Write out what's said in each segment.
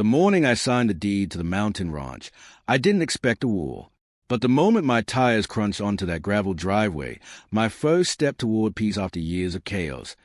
The morning I signed the deed to the mountain ranch, I didn't expect a war. But the moment my tires crunched onto that gravel driveway, my first step toward peace after years of chaos,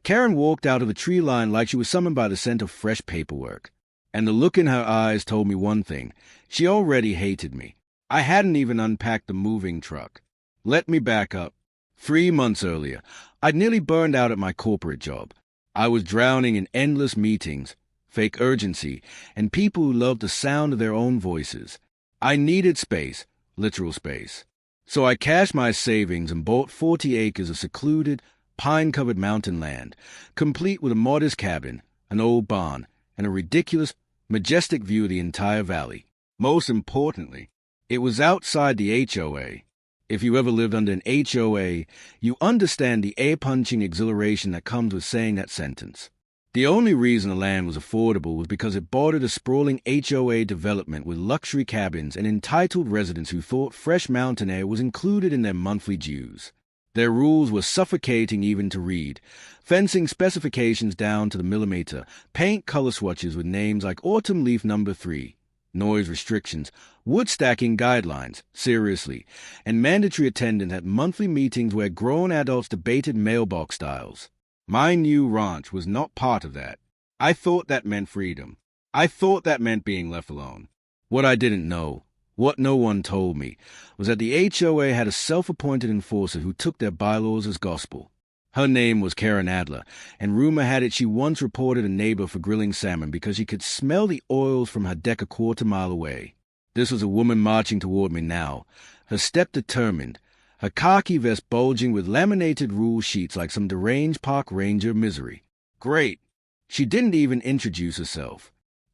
Karen walked out of the tree line like she was summoned by the scent of fresh paperwork. And the look in her eyes told me one thing. She already hated me. I hadn't even unpacked the moving truck. Let me back up. 3 months earlier, I'd nearly burned out at my corporate job. I was drowning in endless meetings, fake urgency, and people who loved the sound of their own voices. I needed space, literal space. So I cashed my savings and bought 40 acres of secluded, pine-covered mountain land, complete with a modest cabin, an old barn, and a ridiculous, majestic view of the entire valley. Most importantly, it was outside the HOA. If you ever lived under an HOA, you understand the air-punching exhilaration that comes with saying that sentence. The only reason the land was affordable was because it bordered a sprawling HOA development with luxury cabins and entitled residents who thought fresh mountain air was included in their monthly dues. Their rules were suffocating even to read, fencing specifications down to the millimeter, paint color swatches with names like Autumn Leaf No. 3, noise restrictions, wood stacking guidelines, seriously, and mandatory attendance at monthly meetings where grown adults debated mailbox styles. My new ranch was not part of that. I thought that meant freedom. I thought that meant being left alone. What I didn't know, what no one told me, was that the HOA had a self-appointed enforcer who took their bylaws as gospel. Her name was Karen Adler, and rumor had it she once reported a neighbor for grilling salmon because she could smell the oils from her deck a quarter-mile away. This was a woman marching toward me now, her step determined, her khaki vest bulging with laminated rule sheets like some deranged park ranger misery. Great. She didn't even introduce herself.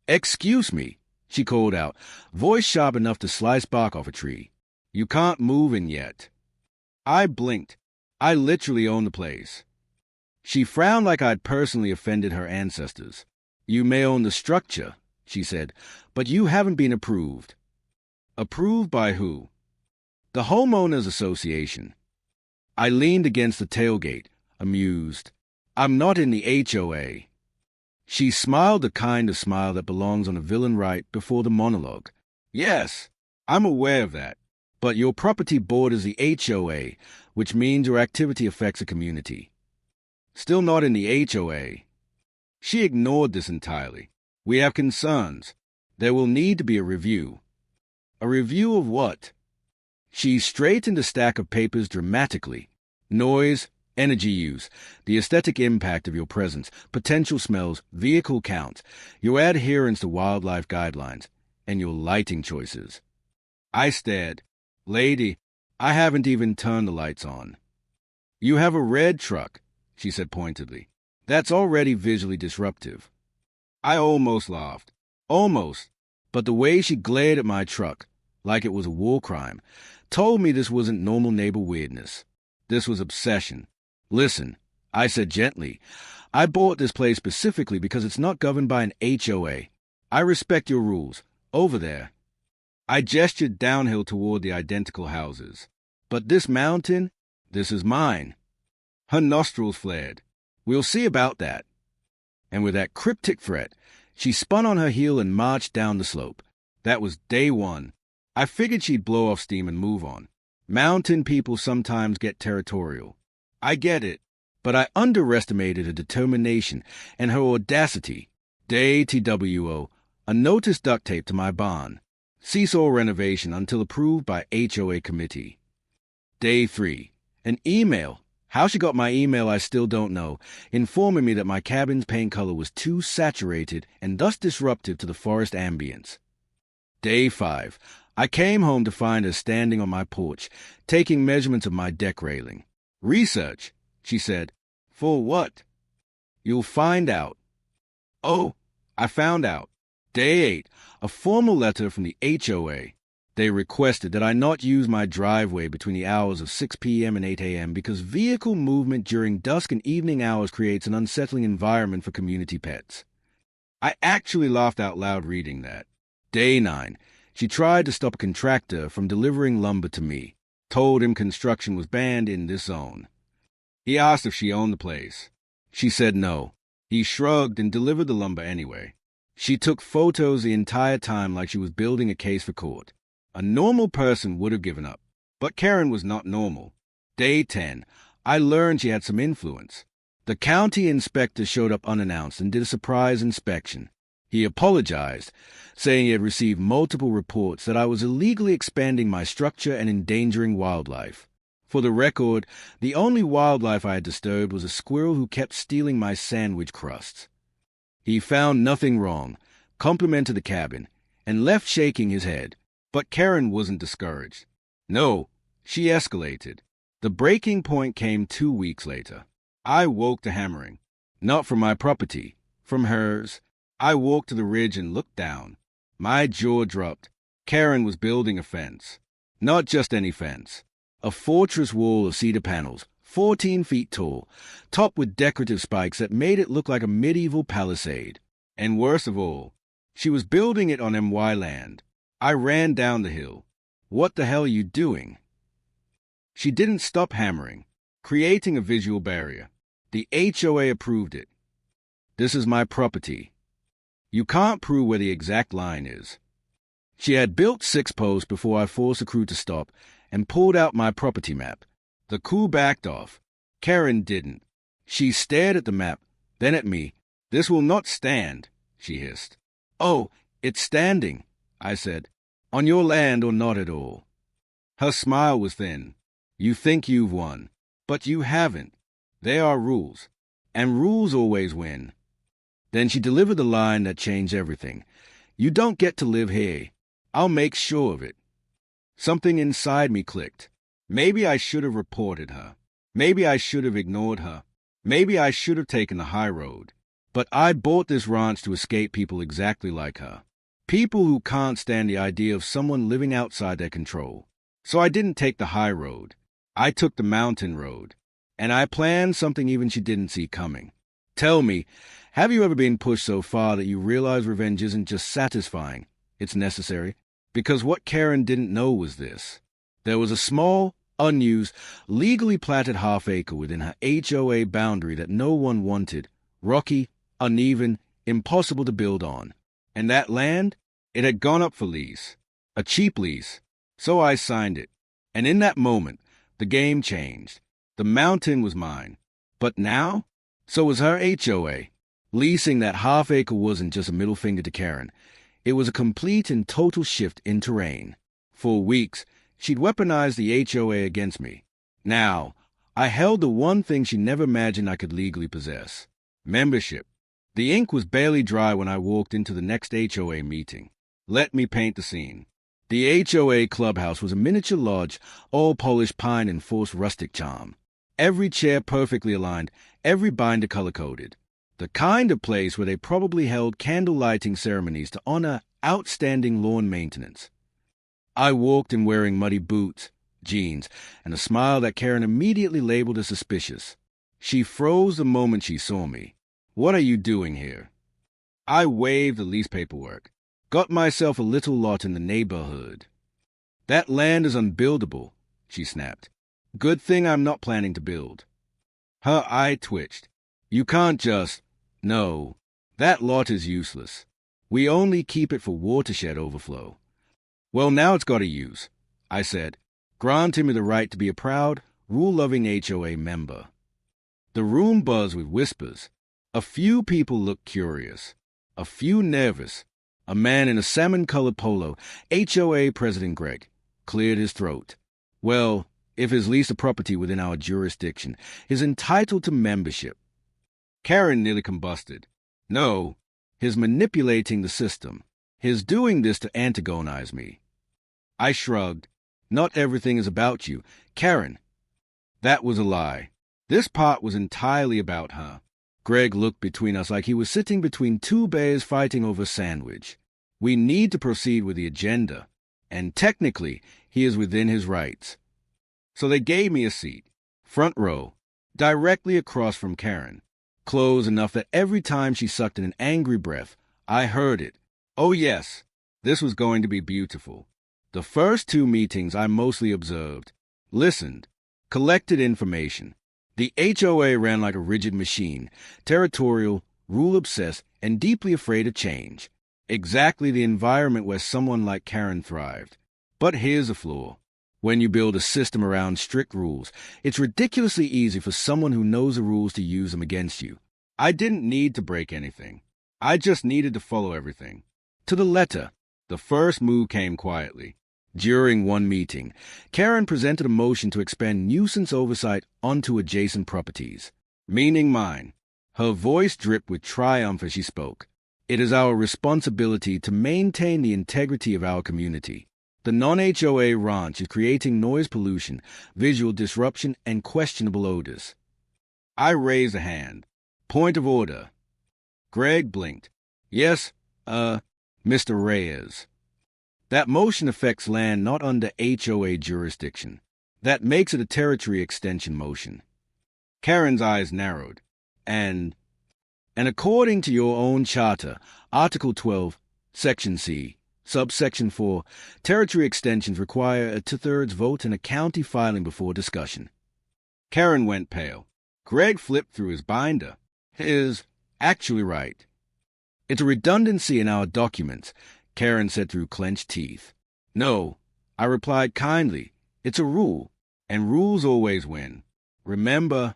"Excuse me," she called out, voice sharp enough to slice bark off a tree. "You can't move in yet." I blinked. I literally owned the place. She frowned like I'd personally offended her ancestors. "You may own the structure," she said, "but you haven't been approved." Approved by who? The Homeowners Association. I leaned against the tailgate, amused. "I'm not in the HOA. She smiled the kind of smile that belongs on a villain right before the monologue. "Yes, I'm aware of that. But your property borders the HOA, which means your activity affects a community." "Still not in the HOA. She ignored this entirely. "We have concerns. There will need to be a review." "A review of what?" She straightened a stack of papers dramatically. "Noise, energy use, the aesthetic impact of your presence, potential smells, vehicle count, your adherence to wildlife guidelines, and your lighting choices." I stared. "Lady, I haven't even turned the lights on." "You have a red truck," she said pointedly. "That's already visually disruptive." I almost laughed. Almost. But the way she glared at my truck, like it was a war crime, told me this wasn't normal neighbor weirdness. This was obsession. "Listen," I said gently, "I bought this place specifically because it's not governed by an HOA. I respect your rules. Over there." I gestured downhill toward the identical houses. "But this mountain, this is mine." Her nostrils flared. "We'll see about that." And with that cryptic threat, she spun on her heel and marched down the slope. That was day one. I figured she'd blow off steam and move on. Mountain people sometimes get territorial. I get it, but I underestimated her determination and her audacity. Day TWO, a notice duct tape to my barn. Seesaw renovation until approved by HOA committee. Day 3, an email. How she got my email I still don't know, informing me that my cabin's paint color was too saturated and thus disruptive to the forest ambience. Day 5, I came home to find her standing on my porch, taking measurements of my deck railing. "Research," she said. "For what?" "You'll find out." Oh, I found out. Day 8, a formal letter from the HOA. They requested that I not use my driveway between the hours of 6 p.m. and 8 a.m. because vehicle movement during dusk and evening hours creates an unsettling environment for community pets. I actually laughed out loud reading that. Day 9, she tried to stop a contractor from delivering lumber to me, told him construction was banned in this zone. He asked if she owned the place. She said no. He shrugged and delivered the lumber anyway. She took photos the entire time like she was building a case for court. A normal person would have given up, but Karen was not normal. Day 10, I learned she had some influence. The county inspector showed up unannounced and did a surprise inspection. He apologized, saying he had received multiple reports that I was illegally expanding my structure and endangering wildlife. For the record, the only wildlife I had disturbed was a squirrel who kept stealing my sandwich crusts. He found nothing wrong, complimented the cabin, and left shaking his head. But Karen wasn't discouraged. No, she escalated. The breaking point came 2 weeks later. I woke to hammering. Not from my property, from hers. I walked to the ridge and looked down. My jaw dropped. Karen was building a fence. Not just any fence. A fortress wall of cedar panels, 14 feet tall, topped with decorative spikes that made it look like a medieval palisade. And worst of all, she was building it on MY land. I ran down the hill. What the hell are you doing? She didn't stop hammering, creating a visual barrier. The HOA approved it. This is my property. You can't prove where the exact line is. She had built 6 posts before I forced the crew to stop and pulled out my property map. The crew backed off. Karen didn't. She stared at the map, then at me. This will not stand, she hissed. Oh, it's standing, I said. On your land or not at all. Her smile was thin. You think you've won, but you haven't. There are rules, and rules always win. Then she delivered the line that changed everything. You don't get to live here. I'll make sure of it. Something inside me clicked. Maybe I should have reported her. Maybe I should have ignored her. Maybe I should have taken the high road. But I bought this ranch to escape people exactly like her. People who can't stand the idea of someone living outside their control. So I didn't take the high road. I took the mountain road. And I planned something even she didn't see coming. Tell me, have you ever been pushed so far that you realize revenge isn't just satisfying, it's necessary? Because what Karen didn't know was this. There was a small, unused, legally platted half-acre within her HOA boundary that no one wanted. Rocky, uneven, impossible to build on. And that land? It had gone up for lease. A cheap lease. So I signed it. And in that moment, the game changed. The mountain was mine. But now? So was her HOA. Leasing that half-acre wasn't just a middle finger to Karen. It was a complete and total shift in terrain. For weeks, she'd weaponized the HOA against me. Now, I held the one thing she never imagined I could legally possess. Membership. The ink was barely dry when I walked into the next HOA meeting. Let me paint the scene. The HOA clubhouse was a miniature lodge, all polished pine and forced rustic charm. Every chair perfectly aligned, every binder color-coded. The kind of place where they probably held candle-lighting ceremonies to honor outstanding lawn maintenance. I walked in wearing muddy boots, jeans, and a smile that Karen immediately labeled as suspicious. She froze the moment she saw me. What are you doing here? I waved the lease paperwork. Got myself a little lot in the neighborhood. That land is unbuildable, she snapped. Good thing I'm not planning to build. Her eye twitched. You can't just... No, that lot is useless. We only keep it for watershed overflow. Well, now it's got a use, I said, granting me the right to be a proud, rule-loving HOA member. The room buzzed with whispers. A few people looked curious, a few nervous. A man in a salmon-colored polo, HOA President Greg, cleared his throat. Well, if he's leased a property within our jurisdiction, he's entitled to membership. Karen nearly combusted. No, he's manipulating the system. He's doing this to antagonize me. I shrugged. Not everything is about you. Karen. That was a lie. This part was entirely about her. Greg looked between us like he was sitting between two bears fighting over a sandwich. We need to proceed with the agenda, and technically, he is within his rights. So they gave me a seat, front row, directly across from Karen, close enough that every time she sucked in an angry breath, I heard it. Oh yes, this was going to be beautiful. The first 2 meetings I mostly observed, listened, collected information. The HOA ran like a rigid machine, territorial, rule-obsessed, and deeply afraid of change. Exactly the environment where someone like Karen thrived. But here's a flaw. When you build a system around strict rules, it's ridiculously easy for someone who knows the rules to use them against you. I didn't need to break anything. I just needed to follow everything. To the letter. The first move came quietly. During one meeting, Karen presented a motion to expand nuisance oversight onto adjacent properties, meaning mine. Her voice dripped with triumph as she spoke. It is our responsibility to maintain the integrity of our community. The non-HOA ranch is creating noise pollution, visual disruption, and questionable odors. I raised a hand. Point of order. Greg blinked. Yes, Mr. Reyes. That motion affects land not under HOA jurisdiction. That makes it a territory extension motion. Karen's eyes narrowed. And according to your own charter, Article 12, Section C, Subsection 4, territory extensions require a two-thirds vote in a county filing before discussion. Karen went pale. Greg flipped through his binder. Is actually right. It's a redundancy in our documents, Karen said through clenched teeth. No, I replied kindly. It's a rule, and rules always win. Remember?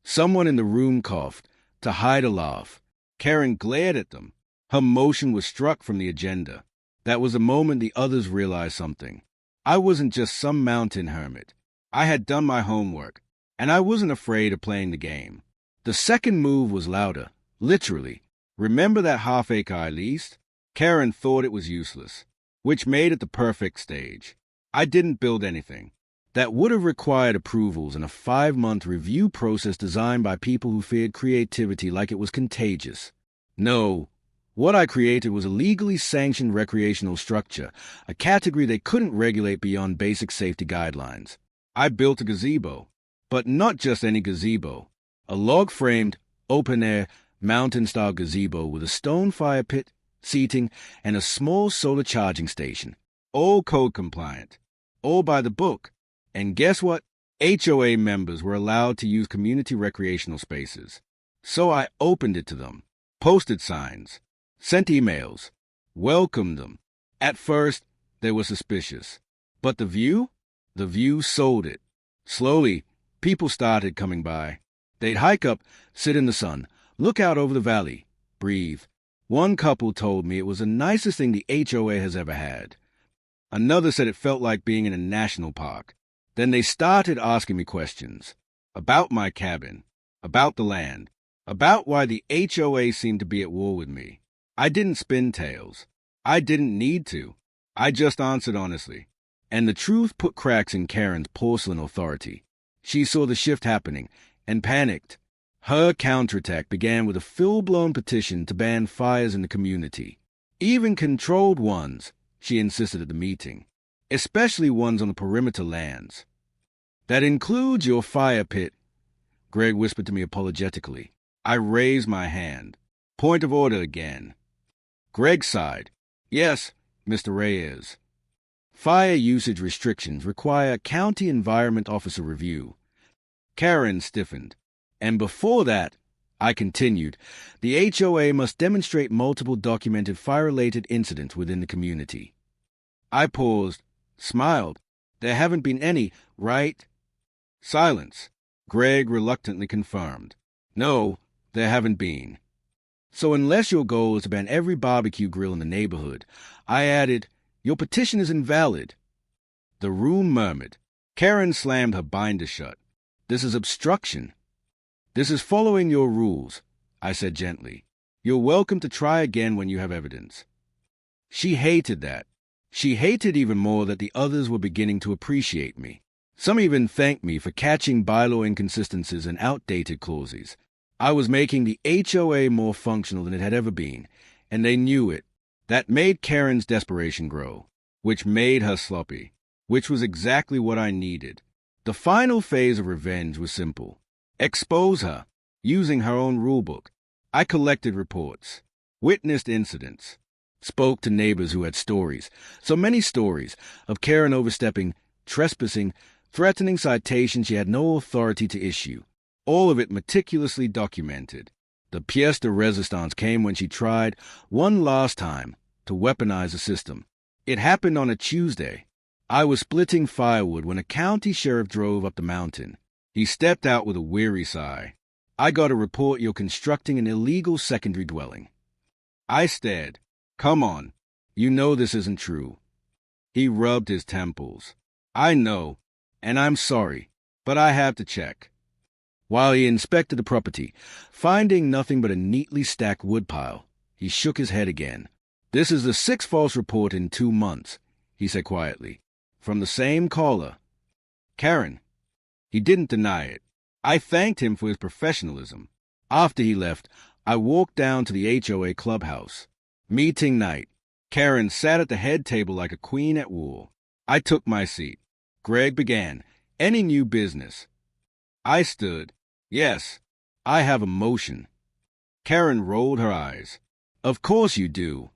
Someone in the room coughed. To hide a laugh, Karen glared at them. Her motion was struck from the agenda. That was the moment the others realized something. I wasn't just some mountain hermit. I had done my homework, and I wasn't afraid of playing the game. The second move was louder, literally. Remember that half-acre I leased? Karen thought it was useless, which made it the perfect stage. I didn't build anything. That would have required approvals and a 5-month review process designed by people who feared creativity like it was contagious. No, what I created was a legally sanctioned recreational structure, a category they couldn't regulate beyond basic safety guidelines. I built a gazebo, but not just any gazebo. A log-framed, open-air, mountain-style gazebo with a stone fire pit, seating, and a small solar charging station. All code-compliant. All by the book. And guess what? HOA members were allowed to use community recreational spaces. So I opened it to them, posted signs, sent emails, welcomed them. At first, they were suspicious. But the view? The view sold it. Slowly, people started coming by. They'd hike up, sit in the sun, look out over the valley, breathe. One couple told me it was the nicest thing the HOA has ever had. Another said it felt like being in a national park. Then they started asking me questions about my cabin, about the land, about why the HOA seemed to be at war with me. I didn't spin tales. I didn't need to. I just answered honestly. And the truth put cracks in Karen's porcelain authority. She saw the shift happening and panicked. Her counterattack began with a full-blown petition to ban fires in the community. Even controlled ones, she insisted at the meeting. Especially ones on the perimeter lands. That includes your fire pit, Greg whispered to me apologetically. I raised my hand. Point of order again. Greg sighed. Yes, Mr. Reyes. Fire usage restrictions require county environment officer review. Karen stiffened. And before that, I continued, the HOA must demonstrate multiple documented fire-related incidents within the community. I paused. Smiled. There haven't been any, right? Silence. Greg reluctantly confirmed. No, there haven't been. So unless your goal is to ban every barbecue grill in the neighborhood, I added, your petition is invalid. The room murmured. Karen slammed her binder shut. This is obstruction. This is following your rules, I said gently. You're welcome to try again when you have evidence. She hated that. She hated even more that the others were beginning to appreciate me. Some even thanked me for catching bylaw inconsistencies and outdated clauses. I was making the HOA more functional than it had ever been, and they knew it. That made Karen's desperation grow, which made her sloppy, which was exactly what I needed. The final phase of revenge was simple. Expose her, using her own rulebook. I collected reports, witnessed incidents, spoke to neighbors who had stories, so many stories, of Karen overstepping, trespassing, threatening citations she had no authority to issue, all of it meticulously documented. The pièce de résistance came when she tried, one last time, to weaponize the system. It happened on a Tuesday. I was splitting firewood when a county sheriff drove up the mountain. He stepped out with a weary sigh. "I got a report you're constructing an illegal secondary dwelling." I stared. "Come on. You know this isn't true." He rubbed his temples. "I know, and I'm sorry, but I have to check." While he inspected the property, finding nothing but a neatly stacked woodpile, he shook his head again. "This is the sixth false report in 2 months," he said quietly. "From the same caller. Karen." He didn't deny it. I thanked him for his professionalism. After he left, I walked down to the HOA clubhouse. Meeting night. Karen sat at the head table like a queen at war. I took my seat. Greg began. "Any new business?" I stood. "Yes, I have a motion." Karen rolled her eyes. "Of course you do."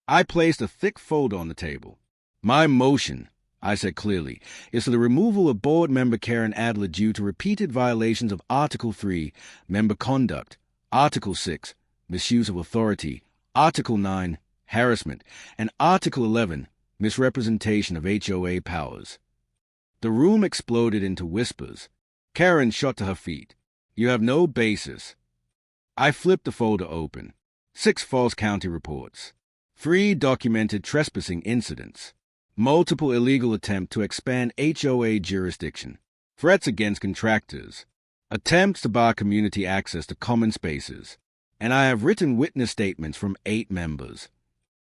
I placed a thick folder on the table. "My motion," I said clearly, "is for the removal of board member Karen Adler due to repeated violations of Article 3, member conduct, Article 6, misuse of authority, Article 9, harassment, and Article 11, misrepresentation of HOA powers." The room exploded into whispers. Karen shot to her feet. "You have no basis." I flipped the folder open. 6 false county reports. 3 documented trespassing incidents. Multiple illegal attempts to expand HOA jurisdiction. Threats against contractors. Attempts to bar community access to common spaces. And I have written witness statements from 8 members.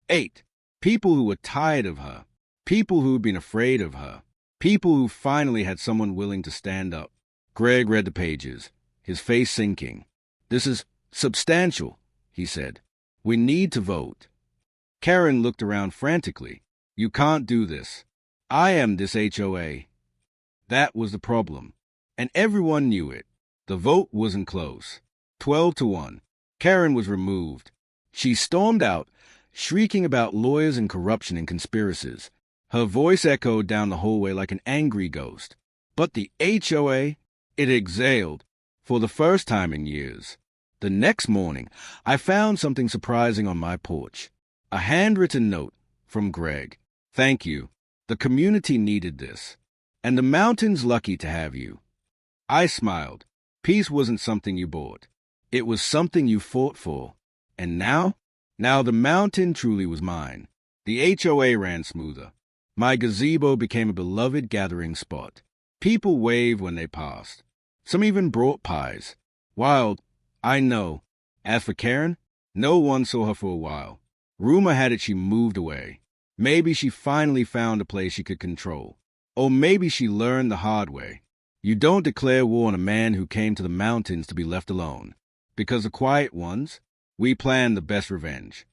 8. People who were tired of her. People who had been afraid of her. People who finally had someone willing to stand up. Greg read the pages, his face sinking. "This is substantial," he said. "We need to vote." Karen looked around frantically. "You can't do this. I am this HOA." That was the problem. And everyone knew it. The vote wasn't close. 12-1. Karen was removed. She stormed out, shrieking about lawyers and corruption and conspiracies. Her voice echoed down the hallway like an angry ghost. But the HOA, it exhaled, for the first time in years. The next morning, I found something surprising on my porch. A handwritten note from Greg. "Thank you. The community needed this. And the mountain's lucky to have you." I smiled. Peace wasn't something you bought. It was something you fought for. And now? Now the mountain truly was mine. The HOA ran smoother. My gazebo became a beloved gathering spot. People waved when they passed. Some even brought pies. Wild, I know. As for Karen, no one saw her for a while. Rumor had it she moved away. Maybe she finally found a place she could control. Or maybe she learned the hard way. You don't declare war on a man who came to the mountains to be left alone. Because the quiet ones, we plan the best revenge.